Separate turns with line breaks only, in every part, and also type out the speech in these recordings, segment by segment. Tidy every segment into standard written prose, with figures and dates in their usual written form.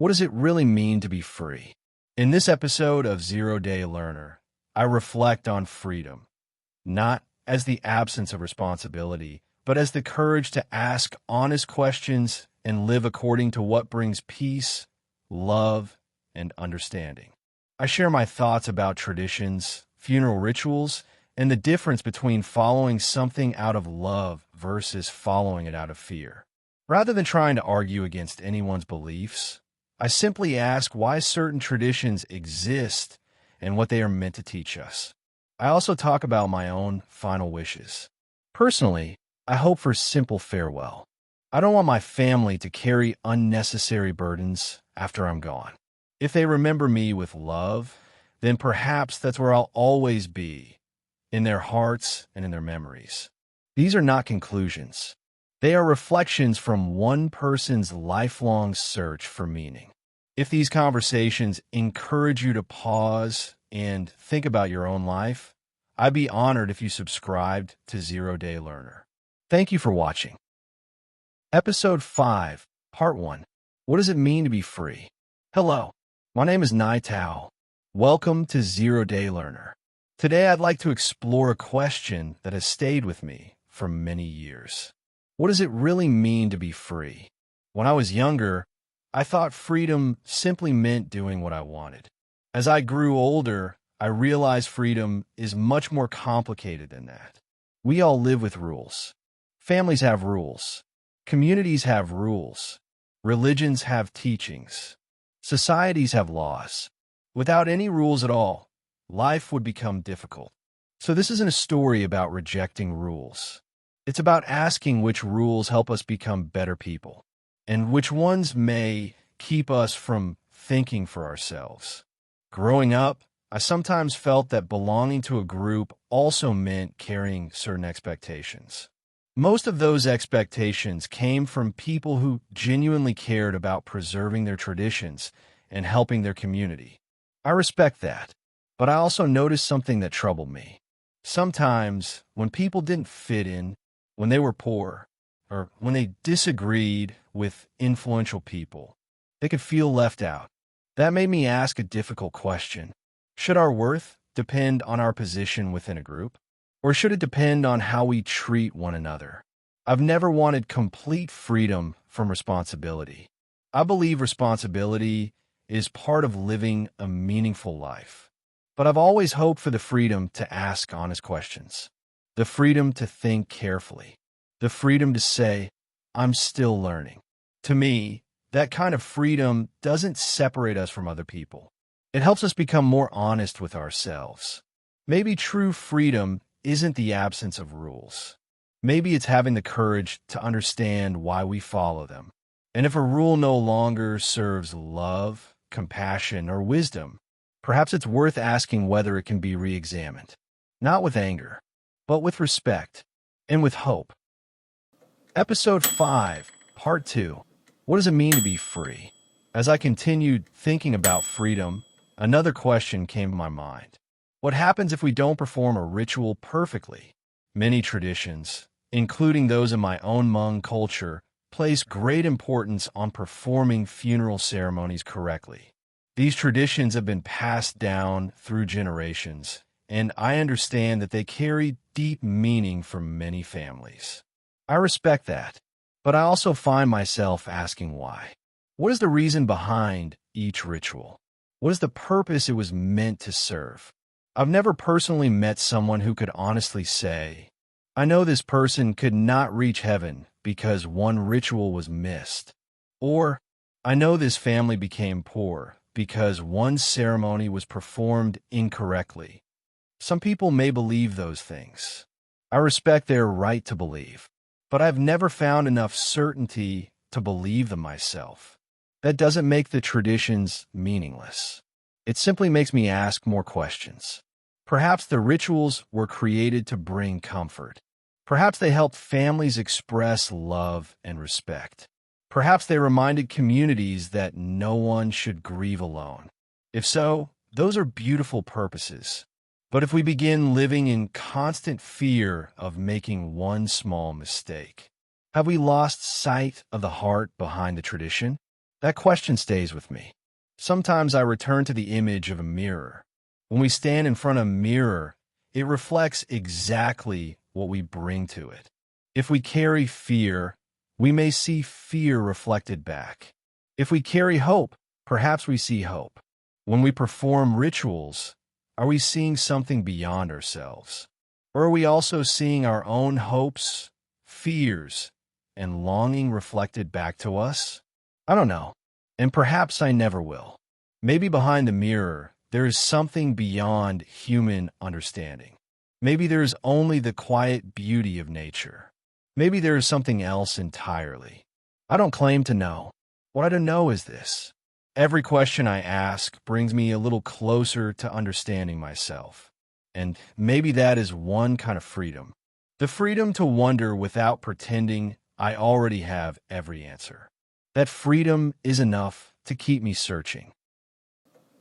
What does it really mean to be free? In this episode of Zero Day Learner, I reflect on freedom, not as the absence of responsibility, but as the courage to ask honest questions and live according to what brings peace, love, and understanding. I share my thoughts about traditions, funeral rituals, and the difference between following something out of love versus following it out of fear. Rather than trying to argue against anyone's beliefs, I simply ask why certain traditions exist and what they are meant to teach us. I also talk about my own final wishes. Personally, I hope for simple farewell. I don't want my family to carry unnecessary burdens after I'm gone. If they remember me with love, then perhaps that's where I'll always be, in their hearts and in their memories. These are not conclusions. They are reflections from one person's lifelong search for meaning. If these conversations encourage you to pause and think about your own life, I'd be honored if you subscribed to Zero Day Learner. Thank you for watching. Episode 5, Part 1. What does it mean to be free? Hello, my name is Nai Tao. Welcome to Zero Day Learner. Today I'd like to explore a question that has stayed with me for many years. What does it really mean to be free? When I was younger, I thought freedom simply meant doing what I wanted. As I grew older, I realized freedom is much more complicated than that. We all live with rules. Families have rules. Communities have rules. Religions have teachings. Societies have laws. Without any rules at all, life would become difficult. So this isn't a story about rejecting rules. It's about asking which rules help us become better people, and which ones may keep us from thinking for ourselves. Growing up, I sometimes felt that belonging to a group also meant carrying certain expectations. Most of those expectations came from people who genuinely cared about preserving their traditions and helping their community. I respect that, but I also noticed something that troubled me. Sometimes, when people didn't fit in, when they were poor, or when they disagreed with influential people, they could feel left out. That made me ask a difficult question. Should our worth depend on our position within a group? Or should it depend on how we treat one another? I've never wanted complete freedom from responsibility. I believe responsibility is part of living a meaningful life. But I've always hoped for the freedom to ask honest questions. The freedom to think carefully. The freedom to say, I'm still learning. To me, that kind of freedom doesn't separate us from other people. It helps us become more honest with ourselves. Maybe true freedom isn't the absence of rules. Maybe it's having the courage to understand why we follow them. And if a rule no longer serves love, compassion, or wisdom, perhaps it's worth asking whether it can be re-examined. Not with anger, but with respect and with hope. Episode 5, Part 2. What does it mean to be free? As I continued thinking about freedom, another question came to my mind. What happens if we don't perform a ritual perfectly? Many traditions, including those in my own Hmong culture, place great importance on performing funeral ceremonies correctly. These traditions have been passed down through generations, and I understand that they carry deep meaning for many families. I respect that, but I also find myself asking why. What is the reason behind each ritual? What is the purpose it was meant to serve? I've never personally met someone who could honestly say, I know this person could not reach heaven because one ritual was missed. Or, I know this family became poor because one ceremony was performed incorrectly. Some people may believe those things. I respect their right to believe, but I've never found enough certainty to believe them myself. That doesn't make the traditions meaningless. It simply makes me ask more questions. Perhaps the rituals were created to bring comfort. Perhaps they helped families express love and respect. Perhaps they reminded communities that no one should grieve alone. If so, those are beautiful purposes. But if we begin living in constant fear of making one small mistake, have we lost sight of the heart behind the tradition? That question stays with me. Sometimes I return to the image of a mirror. When we stand in front of a mirror, it reflects exactly what we bring to it. If we carry fear, we may see fear reflected back. If we carry hope, perhaps we see hope. When we perform rituals, are we seeing something beyond ourselves? Or are we also seeing our own hopes, fears, and longing reflected back to us? I don't know, and perhaps I never will. Maybe behind the mirror, there is something beyond human understanding. Maybe there is only the quiet beauty of nature. Maybe there is something else entirely. I don't claim to know. What I don't know is this. Every question I ask brings me a little closer to understanding myself. And maybe that is one kind of freedom. The freedom to wonder without pretending I already have every answer. That freedom is enough to keep me searching.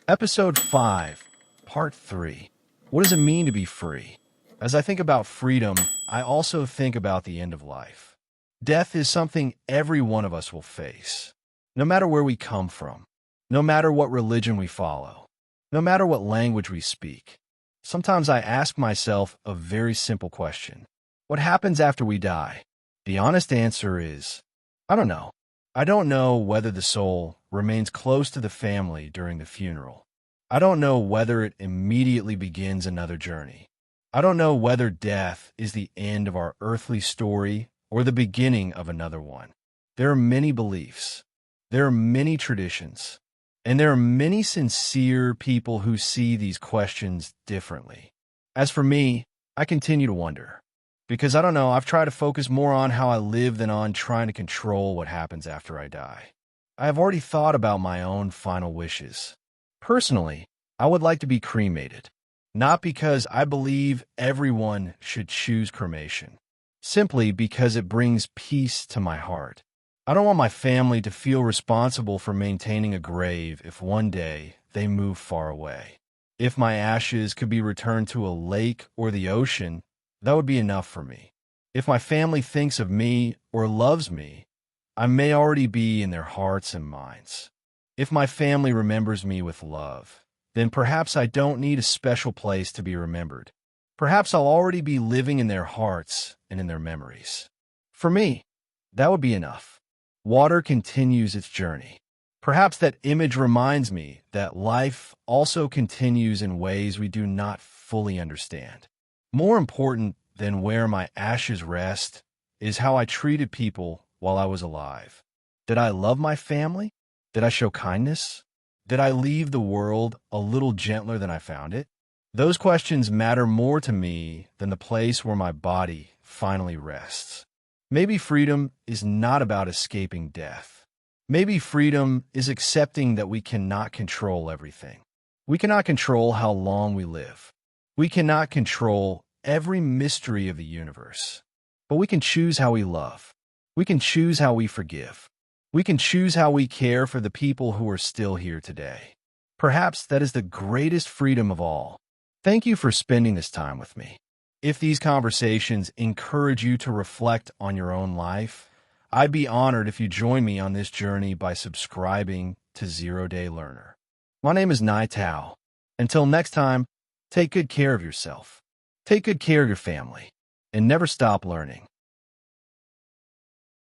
Episode 5, Part 3. What does it mean to be free? As I think about freedom, I also think about the end of life. Death is something every one of us will face. No matter where we come from, no matter what religion we follow, no matter what language we speak. Sometimes I ask myself a very simple question. What happens after we die? The honest answer is, I don't know. I don't know whether the soul remains close to the family during the funeral. I don't know whether it immediately begins another journey. I don't know whether death is the end of our earthly story or the beginning of another one. There are many beliefs. There are many traditions. And there are many sincere people who see these questions differently. As for me, I continue to wonder. Because I don't know, I've tried to focus more on how I live than on trying to control what happens after I die. I have already thought about my own final wishes. Personally, I would like to be cremated. Not because I believe everyone should choose cremation. Simply because it brings peace to my heart. I don't want my family to feel responsible for maintaining a grave if one day they move far away. If my ashes could be returned to a lake or the ocean, that would be enough for me. If my family thinks of me or loves me, I may already be in their hearts and minds. If my family remembers me with love, then perhaps I don't need a special place to be remembered. Perhaps I'll already be living in their hearts and in their memories. For me, that would be enough. Water continues its journey. Perhaps that image reminds me that life also continues in ways we do not fully understand. More important than where my ashes rest is how I treated people while I was alive. Did I love my family? Did I show kindness? Did I leave the world a little gentler than I found it? Those questions matter more to me than the place where my body finally rests. Maybe freedom is not about escaping death. Maybe freedom is accepting that we cannot control everything. We cannot control how long we live. We cannot control every mystery of the universe. But we can choose how we love. We can choose how we forgive. We can choose how we care for the people who are still here today. Perhaps that is the greatest freedom of all. Thank you for spending this time with me. If these conversations encourage you to reflect on your own life, I'd be honored if you join me on this journey by subscribing to ZeroDay Learner. My name is Nai Tao. Until next time, take good care of yourself. Take good care of your family. And never stop learning.